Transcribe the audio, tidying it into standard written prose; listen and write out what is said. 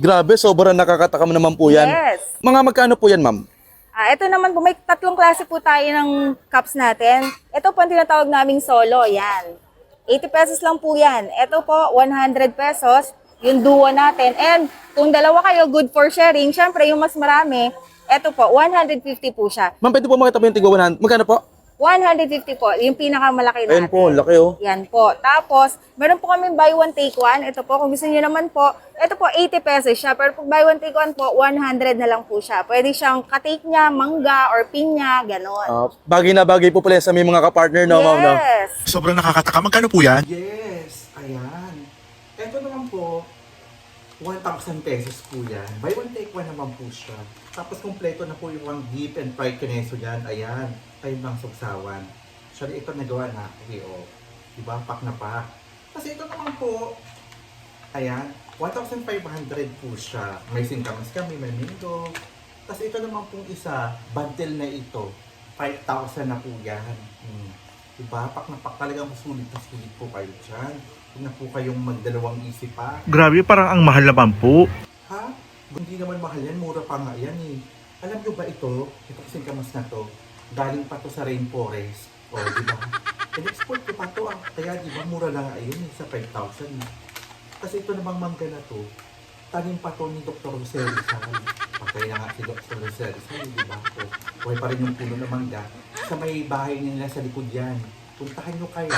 Grabe, sobrang nakakatakam naman po yan. Yes. Mga magkano po yan, ma'am? Ito naman po, may tatlong klase po tayo ng cups natin. Ito po ang tinatawag naming solo, yan. 80 pesos lang po yan. Ito po, 100 pesos, yung duo natin. And kung dalawa kayo, good for sharing. Siyempre, yung mas marami, ito po, 150 po siya. Ma'am, pwede po makita po yung tigo 100. Magkano po? 150 po, yung pinakamalaki natin. Ayun po, laki oh. Yan po. Tapos, meron po kami buy one, take one. Ito po, kung gusto niyo naman po, ito po, 80 pesos siya. Pero pag buy one, take one po, 100 na lang po siya. Pwede siyang ka-take niya, mangga, or pinya, gano'n. Bagay na bagay po pala sa may mga kapartner, no, ma'am, no? Yes. Sobrang nakakataka. Magkano po yan? Yes, ayan. Ito naman po, 1,000 pesos po yan. Buy one, take one naman po siya. Tapos kompleto na po yung one deep and fried kineso yan. Ayan, ayun lang sugsawan. Actually, ito nagawa na. Okay, oh. Diba? Pak na pak. Kasi ito naman po, ayan, 1,500 po siya. May singkamas kami, may minggo. Tapos ito naman pong isa, bundle na ito. 5,000 na po yan. Diba? Pak na pak, talagang sulit na sulit po kayo dyan. Huwag na po kayong magdalawang isip pa. Grabe, parang ang mahal naman po. Ha? Hindi naman mahal yan, mura pa nga yan eh. Alam nyo ba ito, kasing kamas na to, galing pa to sa rainforest. O, di ba? In-export ko pa to ah. Kaya di ba, mura lang ayun eh, sa 5,000 eh. Kasi ito namang mangga na to, tanim pa to ni Dr. Jose Rizal. Patay na nga si Dr. Jose Rizal, di ba? O, buhay pa rin yung puno ng mangga. Sa may bahay nila sa likod yan. Puntahan nyo kaya.